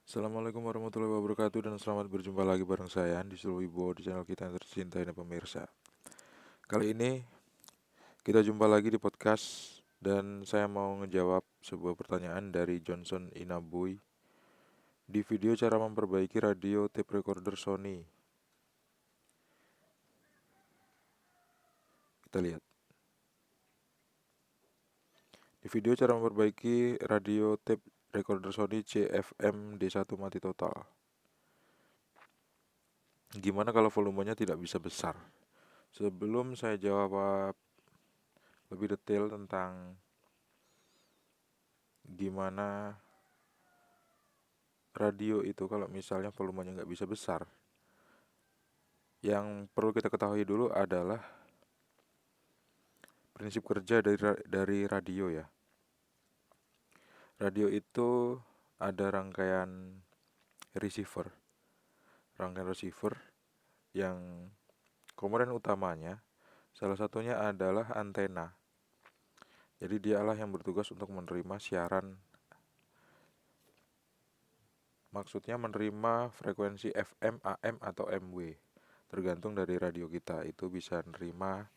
Assalamualaikum warahmatullahi wabarakatuh dan selamat berjumpa lagi bareng saya Andi Sulwibo di channel kita yang tercinta ini pemirsa. Kali ini kita jumpa lagi di podcast dan saya mau ngejawab sebuah pertanyaan dari Johnson Inabui di video cara memperbaiki radio tape recorder Sony. Kita lihat. Di video cara memperbaiki radio tape recorder Sony CFM D1 mati total. Gimana kalau volumenya tidak bisa besar? Sebelum saya jawab lebih detail tentang gimana radio itu kalau misalnya volumenya nggak bisa besar, yang perlu kita ketahui dulu adalah prinsip kerja dari radio ya. Radio itu ada receiver, rangkaian receiver yang komponen utamanya salah satunya adalah antena. Jadi dialah yang bertugas untuk menerima siaran, maksudnya menerima frekuensi FM, AM atau MW. Tergantung dari radio kita itu bisa menerima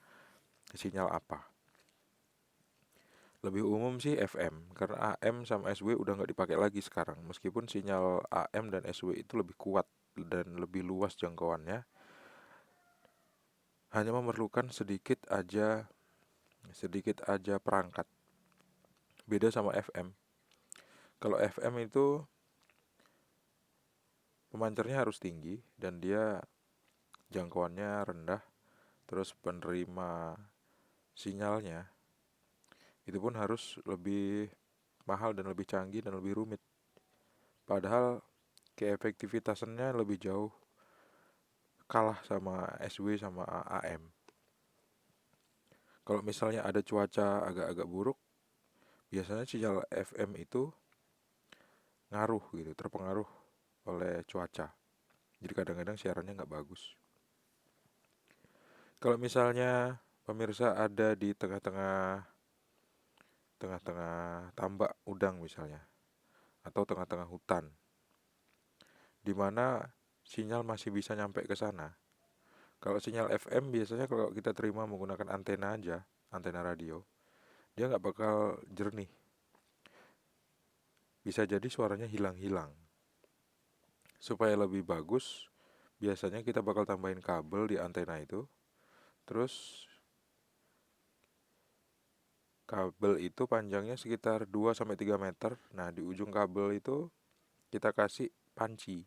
sinyal apa. Lebih umum sih FM, karena AM sama SW udah nggak dipakai lagi sekarang. Meskipun sinyal AM dan SW itu lebih kuat dan lebih luas jangkauannya, hanya memerlukan sedikit aja perangkat. Beda sama FM. Kalau FM itu pemancarnya harus tinggi dan dia jangkauannya rendah, terus penerima sinyalnya itu pun harus lebih mahal dan lebih canggih dan lebih rumit. Padahal keefektivitasannya lebih jauh kalah sama SW sama AM. Kalau misalnya ada cuaca agak-agak buruk, biasanya sinyal FM itu ngaruh gitu, terpengaruh oleh cuaca. Jadi kadang-kadang siarannya nggak bagus. Kalau misalnya pemirsa ada di tengah-tengah tambak udang misalnya, atau tengah-tengah hutan, di mana sinyal masih bisa nyampe ke sana. Kalau sinyal FM biasanya kalau kita terima menggunakan antena aja, antena radio, dia nggak bakal jernih. Bisa jadi suaranya hilang-hilang. Supaya lebih bagus, biasanya kita bakal tambahin kabel di antena itu. Terus kabel itu panjangnya sekitar 2 sampai 3 meter. Nah, di ujung kabel itu kita kasih panci,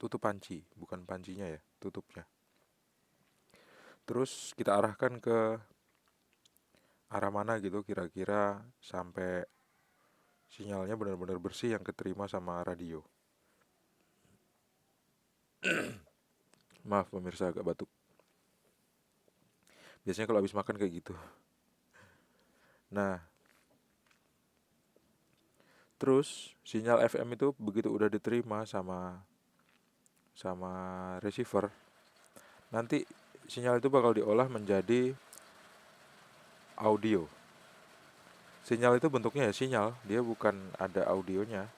tutup panci, bukan pancinya ya, tutupnya. Terus kita arahkan ke arah mana gitu kira-kira sampai sinyalnya benar-benar bersih yang keterima sama radio. Maaf pemirsa agak batuk. Biasanya kalau habis makan kayak gitu. Nah, terus sinyal FM itu begitu udah diterima sama sama receiver, nanti sinyal itu bakal diolah menjadi audio. Sinyal itu bentuknya ya sinyal, dia bukan ada audionya.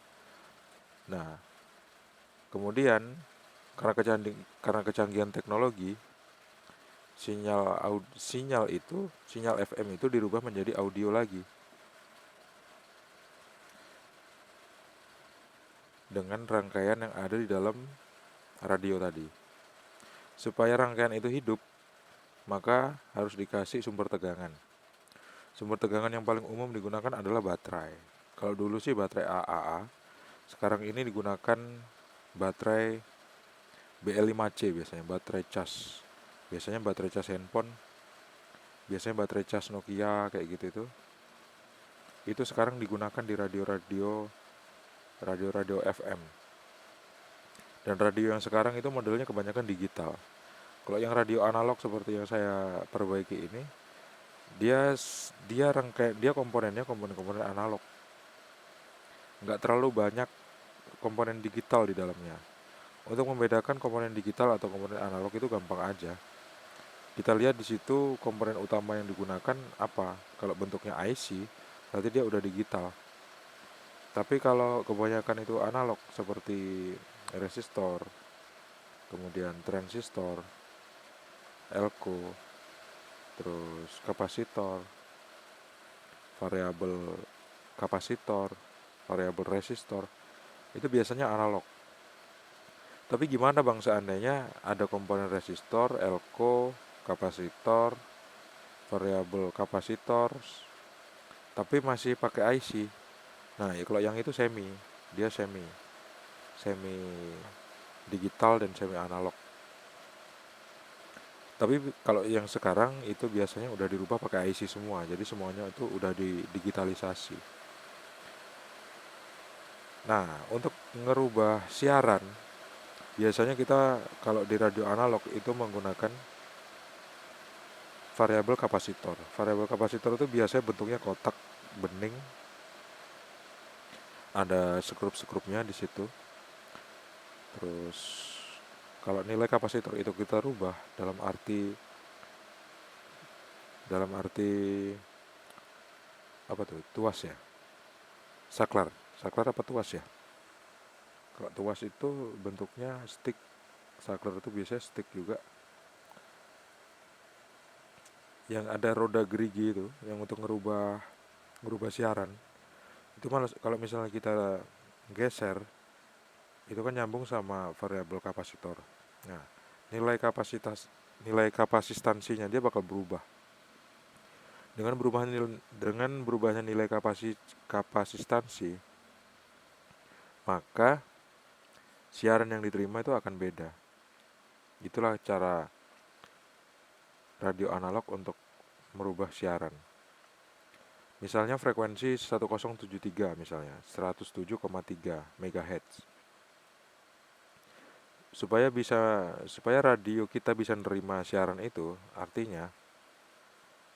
Nah, kemudian karena kecanggihan teknologi, sinyal FM itu dirubah menjadi audio lagi dengan rangkaian yang ada di dalam radio tadi. Supaya rangkaian itu hidup, maka harus dikasih sumber tegangan. Sumber tegangan yang paling umum digunakan adalah baterai. Kalau dulu sih baterai AAA, sekarang ini digunakan baterai BL5C biasanya, baterai cas. Biasanya baterai cas handphone, biasanya baterai cas Nokia kayak gitu itu. Itu sekarang digunakan di radio-radio FM. Dan radio yang sekarang itu modelnya kebanyakan digital. Kalau yang radio analog seperti yang saya perbaiki ini, dia dia komponen-komponen analog. Nggak terlalu banyak komponen digital di dalamnya. Untuk membedakan komponen digital atau komponen analog itu gampang aja. Kita lihat di situ komponen utama yang digunakan apa. Kalau bentuknya IC, berarti dia udah digital. Tapi kalau kebanyakan itu analog seperti resistor, kemudian transistor, elko, terus kapasitor, variabel kapasitor, variabel resistor, itu biasanya analog. Tapi gimana bang seandainya ada komponen resistor, elko, kapasitor, variabel kapasitor, tapi masih pakai IC. Nah, ya kalau yang itu semi, dia semi, semi digital dan semi analog. Tapi kalau yang sekarang itu biasanya udah dirubah pakai IC semua, jadi semuanya itu udah digitalisasi. Nah, untuk ngerubah siaran, biasanya kita kalau di radio analog itu menggunakan variabel kapasitor. Variabel kapasitor itu biasanya bentuknya kotak bening, ada sekrup-sekrupnya di situ. Terus kalau nilai kapasitor itu kita rubah dalam arti apa tuh? Tuas ya? Saklar. Saklar apa tuas ya? Kalau tuas itu bentuknya stick, saklar itu biasanya stick juga. Yang ada roda gerigi itu, yang untuk ngerubah siaran. Itu malah kalau misalnya kita geser, itu kan nyambung sama variabel kapasitor. Nah, nilai kapasitas nilai kapasitansinya dia bakal berubah. Dengan berubahnya nilai kapasitansi, maka siaran yang diterima itu akan beda. Itulah cara radio analog untuk merubah siaran. Misalnya frekuensi 1073 misalnya, 107,3 MHz. Supaya radio kita bisa nerima siaran itu, artinya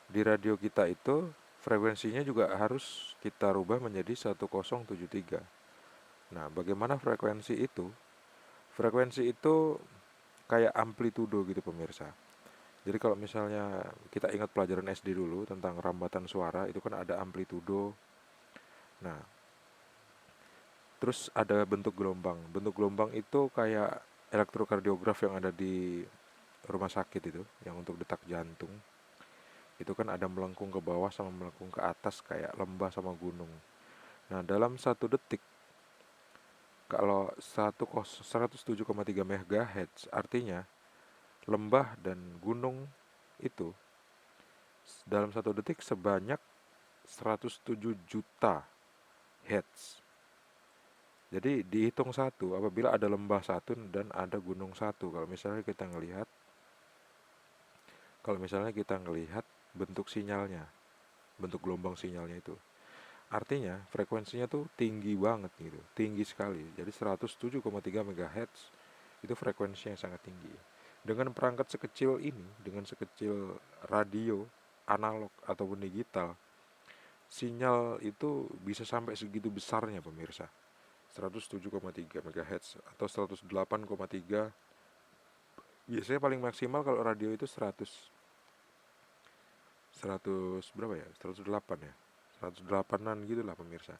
di radio kita itu frekuensinya juga harus kita rubah menjadi 1073. Nah, bagaimana frekuensi itu? Frekuensi itu kayak amplitudo gitu pemirsa. Jadi kalau misalnya kita ingat pelajaran SD dulu tentang rambatan suara, itu kan ada amplitudo. Nah, terus ada bentuk gelombang. Bentuk gelombang itu kayak elektrokardiograf yang ada di rumah sakit itu, yang untuk detak jantung. Itu kan ada melengkung ke bawah sama melengkung ke atas kayak lembah sama gunung. Nah, dalam 1 detik, kalau 107,3 MHz, artinya lembah dan gunung itu dalam 1 detik sebanyak 107 juta hertz. Jadi dihitung satu, apabila ada lembah satu dan ada gunung satu. Kalau misalnya kita ngelihat bentuk sinyalnya, bentuk gelombang sinyalnya itu, artinya frekuensinya tuh tinggi banget gitu, tinggi sekali. Jadi 107,3 MHz itu frekuensinya yang sangat tinggi. Dengan perangkat sekecil ini, dengan sekecil radio analog ataupun digital, sinyal itu bisa sampai segitu besarnya pemirsa. 107,3 MHz atau 108,3. Biasanya paling maksimal kalau radio itu 100 berapa ya? 108 ya. 108-an gitulah pemirsa.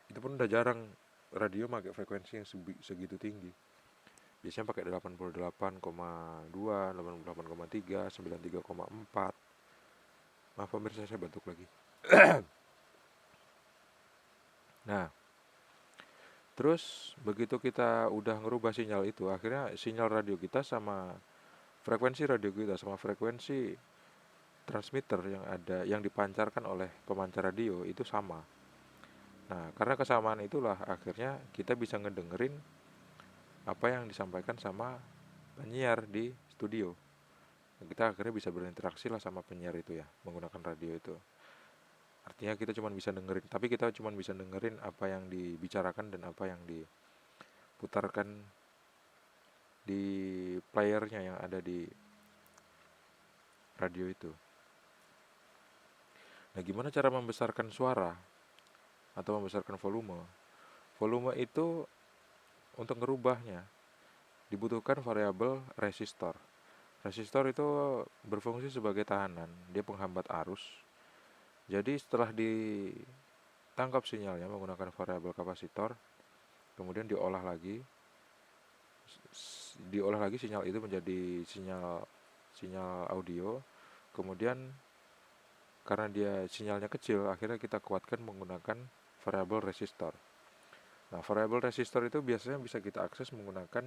Itu pun udah jarang radio pakai frekuensi yang segitu tinggi. Biasanya pakai 88,2, 88,3, 93,4. Maaf pemirsa, saya batuk lagi. Nah, terus begitu kita udah ngerubah sinyal itu, akhirnya sinyal radio kita sama frekuensi radio kita sama frekuensi transmitter yang dipancarkan oleh pemancar radio itu sama. Nah, karena kesamaan itulah akhirnya kita bisa ngedengerin apa yang disampaikan sama penyiar di studio. Kita akhirnya bisa berinteraksi lah sama penyiar itu ya, menggunakan radio itu. Artinya kita cuma bisa dengerin, tapi kita cuma bisa dengerin apa yang dibicarakan dan apa yang diputarkan di playernya yang ada di radio itu. Nah, gimana cara membesarkan suara atau membesarkan volume? Volume itu untuk ngerubahnya dibutuhkan variabel resistor. Resistor itu berfungsi sebagai tahanan, dia penghambat arus. Jadi setelah ditahan tangkap sinyalnya menggunakan variabel kapasitor, kemudian diolah lagi sinyal itu menjadi sinyal audio. Kemudian karena dia sinyalnya kecil, akhirnya kita kuatkan menggunakan variabel resistor. Nah, variabel resistor itu biasanya bisa kita akses menggunakan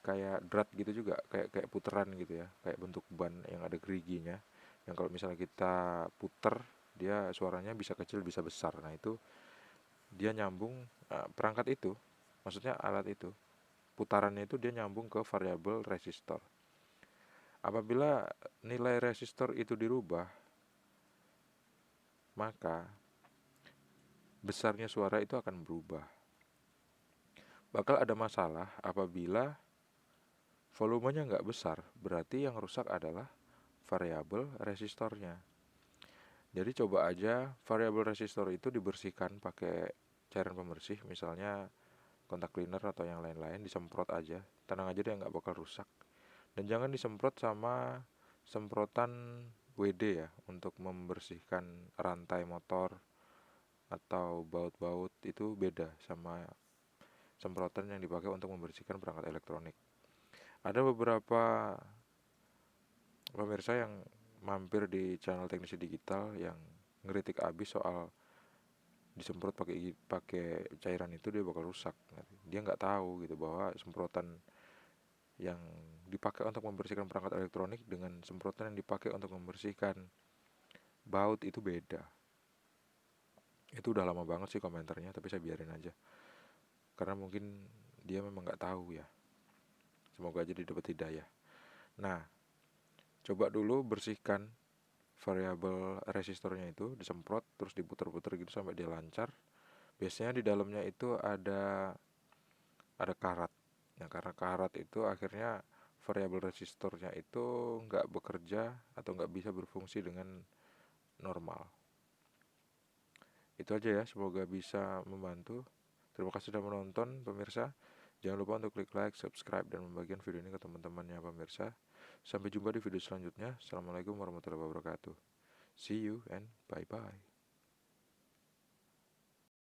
kayak drat gitu juga, kayak puteran gitu ya, kayak bentuk ban yang ada geriginya, yang kalau misalnya kita puter, dia suaranya bisa kecil bisa besar. Nah, itu dia nyambung, perangkat itu, maksudnya alat itu, putarannya itu dia nyambung ke variabel resistor. Apabila nilai resistor itu dirubah, maka besarnya suara itu akan berubah. Bakal ada masalah apabila volumenya nggak besar, berarti yang rusak adalah variabel resistornya. Jadi coba aja variabel resistor itu dibersihkan pakai cairan pembersih, misalnya kontak cleaner atau yang lain-lain, disemprot aja. Tenang aja dia nggak bakal rusak. Dan jangan disemprot sama semprotan WD ya, untuk membersihkan rantai motor atau baut-baut. Itu beda sama semprotan yang dipakai untuk membersihkan perangkat elektronik. Ada beberapa pemirsa yang mampir di channel Teknisi Digital yang ngeritik abis soal disemprot pakai pakai cairan itu dia bakal rusak. Dia nggak tahu gitu bahwa semprotan yang dipakai untuk membersihkan perangkat elektronik dengan semprotan yang dipakai untuk membersihkan baut itu beda. Itu udah lama banget sih komentarnya, tapi saya biarin aja karena mungkin dia memang nggak tahu ya. Semoga aja didapat hidayah. Nah, coba dulu bersihkan variabel resistornya itu, disemprot terus diputer-puter gitu sampai dia lancar. Biasanya di dalamnya itu ada karat. Nah, karena karat itu akhirnya variabel resistornya itu nggak bekerja atau nggak bisa berfungsi dengan normal. Itu aja ya, semoga bisa membantu. Terima kasih sudah menonton pemirsa. Jangan lupa untuk klik like, subscribe, dan membagikan video ini ke teman-temannya pemirsa. Sampai jumpa di video selanjutnya. Assalamualaikum warahmatullahi wabarakatuh. See you and bye-bye.